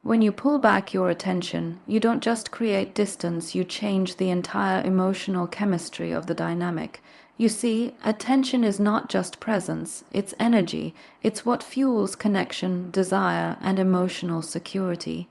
When you pull back your attention, you don't just create distance, you change the entire emotional chemistry of the dynamic. You see, attention is not just presence, it's energy. It's what fuels connection, desire, and emotional security.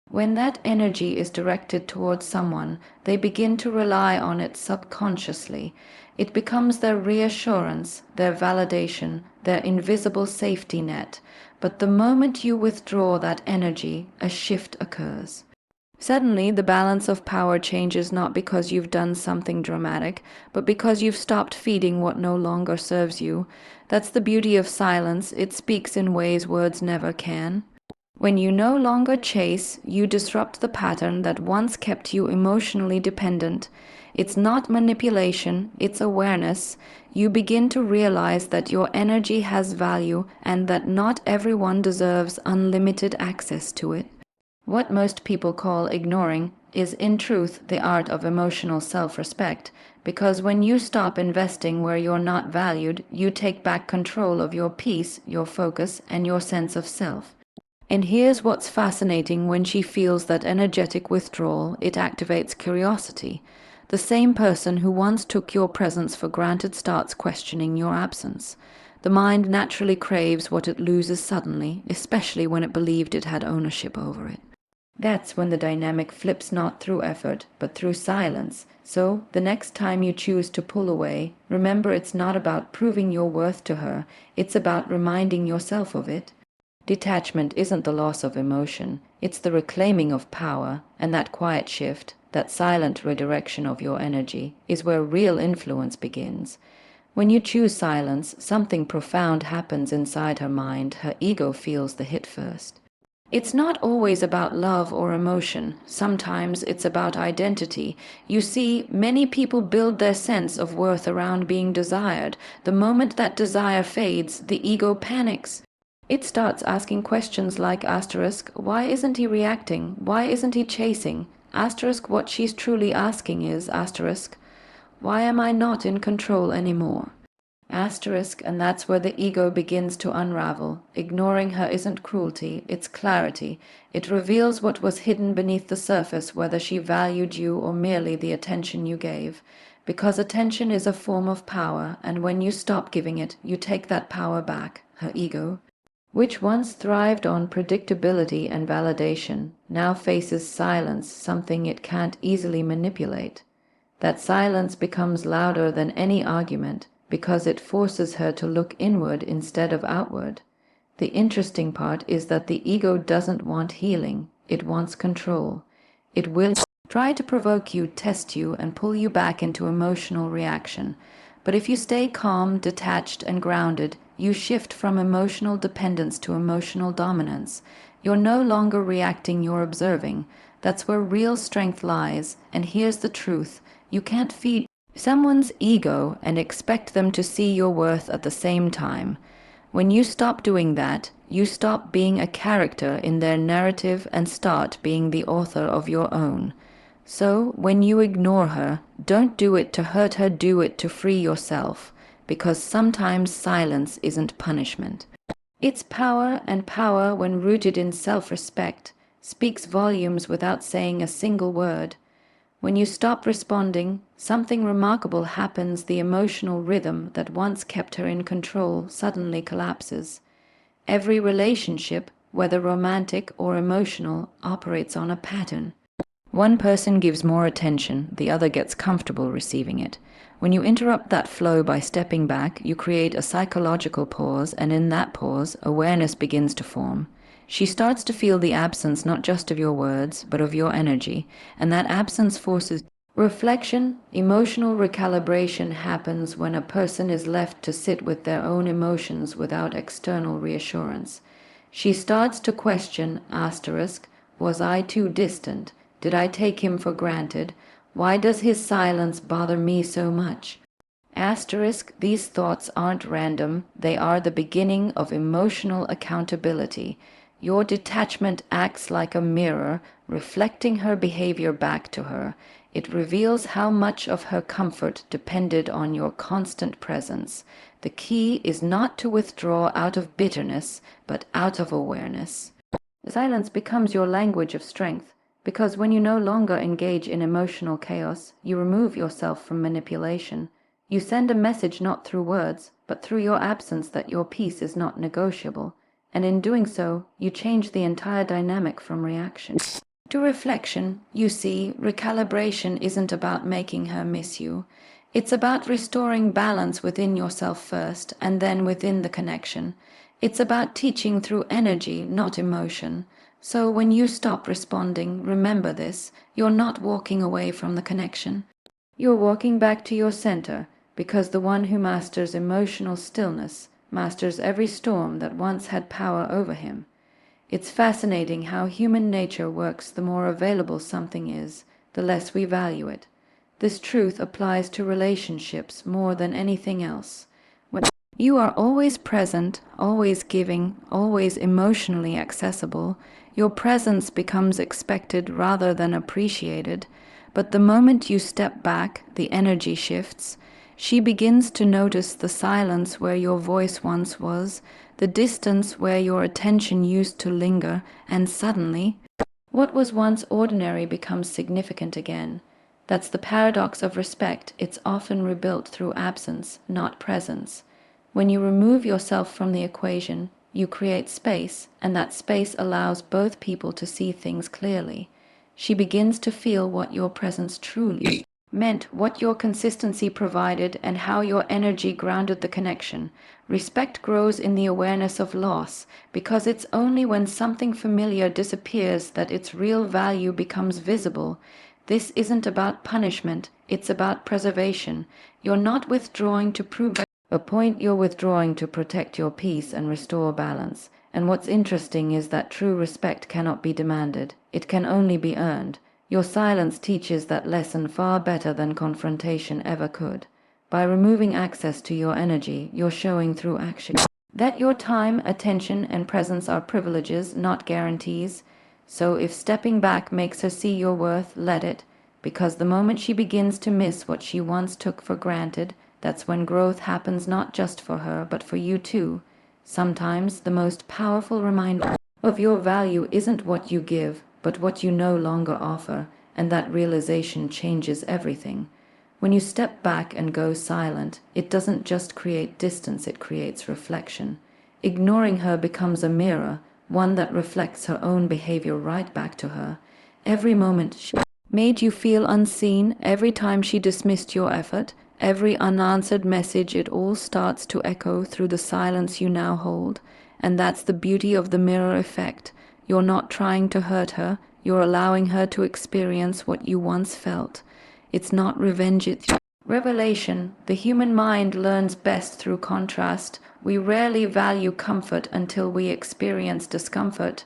When that energy is directed towards someone, they begin to rely on it subconsciously. It becomes their reassurance, their validation, their invisible safety net. But the moment you withdraw that energy, a shift occurs. Suddenly, the balance of power changes not because you've done something dramatic, but because you've stopped feeding what no longer serves you. That's the beauty of silence. It speaks in ways words never can. When you no longer chase, you disrupt the pattern that once kept you emotionally dependent. It's not manipulation, it's awareness. You begin to realize that your energy has value and that not everyone deserves unlimited access to it. What most people call ignoring is in truth the art of emotional self-respect, because when you stop investing where you're not valued, you take back control of your peace, your focus, and your sense of self. And here's what's fascinating: when she feels that energetic withdrawal, it activates curiosity. The same person who once took your presence for granted starts questioning your absence. The mind naturally craves what it loses suddenly, especially when it believed it had ownership over it. That's when the dynamic flips, not through effort, but through silence. So, the next time you choose to pull away, remember it's not about proving your worth to her, it's about reminding yourself of it. Detachment isn't the loss of emotion, it's the reclaiming of power, and that quiet shift, that silent redirection of your energy, is where real influence begins. When you choose silence, something profound happens inside her mind. Her ego feels the hit first. It's not always about love or emotion. Sometimes it's about identity. You see, many people build their sense of worth around being desired. The moment that desire fades, the ego panics. It starts asking questions like asterisk, why isn't he reacting? Why isn't he chasing? Asterisk, what she's truly asking is asterisk, why am I not in control anymore? Asterisk, and that's where the ego begins to unravel. Ignoring her isn't cruelty, it's clarity. It reveals what was hidden beneath the surface, whether she valued you or merely the attention you gave. Because attention is a form of power, and when you stop giving it, you take that power back, her ego, which once thrived on predictability and validation, now faces silence, something it can't easily manipulate. That silence becomes louder than any argument, because it forces her to look inward instead of outward. The interesting part is that the ego doesn't want healing, it wants control. It will try to provoke you, test you, and pull you back into emotional reaction. But if you stay calm, detached, and grounded, you shift from emotional dependence to emotional dominance. You're no longer reacting, you're observing. That's where real strength lies. And here's the truth: you can't feed someone's ego and expect them to see your worth at the same time. When you stop doing that, you stop being a character in their narrative and start being the author of your own. So, when you ignore her, don't do it to hurt her, do it to free yourself, because sometimes silence isn't punishment. It's power, and power, when rooted in self-respect, speaks volumes without saying a single word. When you stop responding, something remarkable happens. The emotional rhythm that once kept her in control suddenly collapses. Every relationship, whether romantic or emotional, operates on a pattern. One person gives more attention, the other gets comfortable receiving it. When you interrupt that flow by stepping back, you create a psychological pause, and in that pause, awareness begins to form. She starts to feel the absence not just of your words, but of your energy, and that absence forces reflection. Emotional recalibration happens when a person is left to sit with their own emotions without external reassurance. She starts to question, asterisk, was I too distant? Did I take him for granted? Why does his silence bother me so much? Asterisk, these thoughts aren't random, they are the beginning of emotional accountability. Your detachment acts like a mirror, reflecting her behavior back to her. It reveals how much of her comfort depended on your constant presence. The key is not to withdraw out of bitterness, but out of awareness. Silence becomes your language of strength, because when you no longer engage in emotional chaos, you remove yourself from manipulation. You send a message not through words, but through your absence that your peace is not negotiable, and in doing so, you change the entire dynamic from reaction to reflection. You see, recalibration isn't about making her miss you. It's about restoring balance within yourself first, and then within the connection. It's about teaching through energy, not emotion. So when you stop responding, remember this: you're not walking away from the connection. You're walking back to your center, because the one who masters emotional stillness masters every storm that once had power over him. It's fascinating how human nature works. The more available something is, the less we value it. This truth applies to relationships more than anything else. When you are always present, always giving, always emotionally accessible, your presence becomes expected rather than appreciated. But the moment you step back, the energy shifts. She begins to notice the silence where your voice once was, the distance where your attention used to linger, and suddenly, what was once ordinary becomes significant again. That's the paradox of respect. It's often rebuilt through absence, not presence. When you remove yourself from the equation, you create space, and that space allows both people to see things clearly. She begins to feel what your presence truly meant, what your consistency provided, and how your energy grounded the connection. Respect grows in the awareness of loss, because it's only when something familiar disappears that its real value becomes visible. This isn't about punishment, it's about preservation. You're not withdrawing to prove a point, you're withdrawing to protect your peace and restore balance. And what's interesting is that true respect cannot be demanded, it can only be earned. Your silence teaches that lesson far better than confrontation ever could. By removing access to your energy, you're showing through action that your time, attention, and presence are privileges, not guarantees. So if stepping back makes her see your worth, let it, because the moment she begins to miss what she once took for granted, that's when growth happens, not just for her, but for you too. Sometimes the most powerful reminder of your value isn't what you give, but what you no longer offer, and that realization changes everything. When you step back and go silent, it doesn't just create distance, it creates reflection. Ignoring her becomes a mirror, one that reflects her own behavior right back to her. Every moment she made you feel unseen, every time she dismissed your effort, every unanswered message, it all starts to echo through the silence you now hold. And that's the beauty of the mirror effect. You're not trying to hurt her, you're allowing her to experience what you once felt. It's not revenge, it's revelation. The human mind learns best through contrast. We rarely value comfort until we experience discomfort.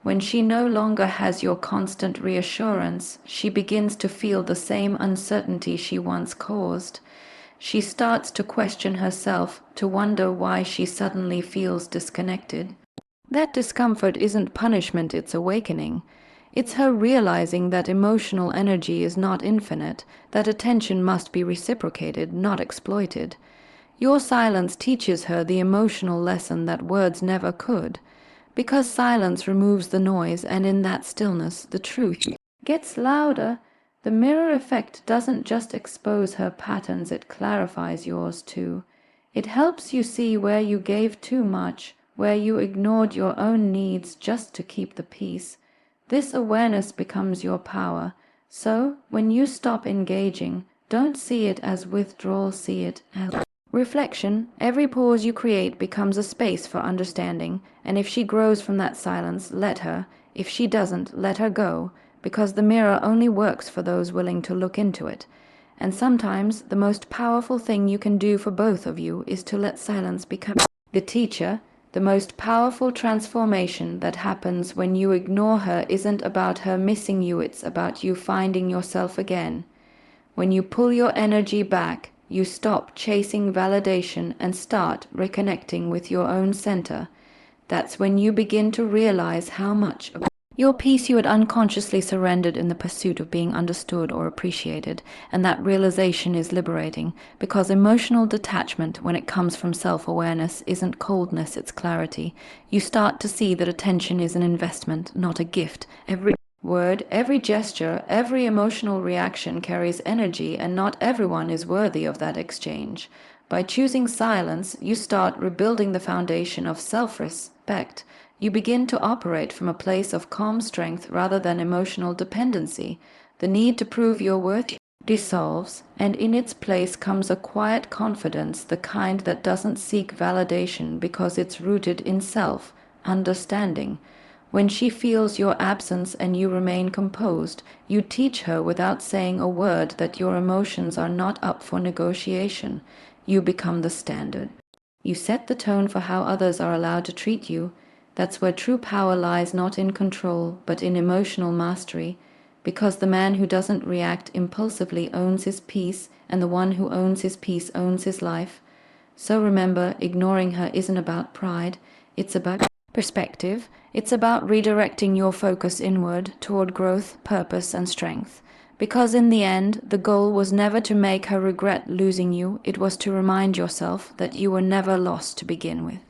When she no longer has your constant reassurance, she begins to feel the same uncertainty she once caused. She starts to question herself, to wonder why she suddenly feels disconnected. That discomfort isn't punishment, it's awakening. It's her realizing that emotional energy is not infinite, that attention must be reciprocated, not exploited. Your silence teaches her the emotional lesson that words never could. Because silence removes the noise, and in that stillness, the truth gets louder. The mirror effect doesn't just expose her patterns, it clarifies yours too. It helps you see where you gave too much, where you ignored your own needs just to keep the peace. This awareness becomes your power. So, when you stop engaging, don't see it as withdrawal, see it as reflection. Every pause you create becomes a space for understanding, and if she grows from that silence, let her. If she doesn't, let her go, because the mirror only works for those willing to look into it. And sometimes the most powerful thing you can do for both of you is to let silence become the teacher. The most powerful transformation that happens when you ignore her isn't about her missing you, it's about you finding yourself again. When you pull your energy back, you stop chasing validation and start reconnecting with your own center. That's when you begin to realize how much of Your peace you had unconsciously surrendered in the pursuit of being understood or appreciated, and that realization is liberating, because emotional detachment, when it comes from self-awareness, isn't coldness, it's clarity. You start to see that attention is an investment, not a gift. Every word, every gesture, every emotional reaction carries energy, and not everyone is worthy of that exchange. By choosing silence, you start rebuilding the foundation of self-respect. You begin to operate from a place of calm strength rather than emotional dependency. The need to prove your worth dissolves, and in its place comes a quiet confidence, the kind that doesn't seek validation because it's rooted in self-understanding. When she feels your absence and you remain composed, you teach her without saying a word that your emotions are not up for negotiation. You become the standard. You set the tone for how others are allowed to treat you. That's where true power lies, not in control, but in emotional mastery, because the man who doesn't react impulsively owns his peace, and the one who owns his peace owns his life. So remember, ignoring her isn't about pride, it's about perspective. It's about redirecting your focus inward toward growth, purpose, and strength. Because in the end, the goal was never to make her regret losing you, it was to remind yourself that you were never lost to begin with.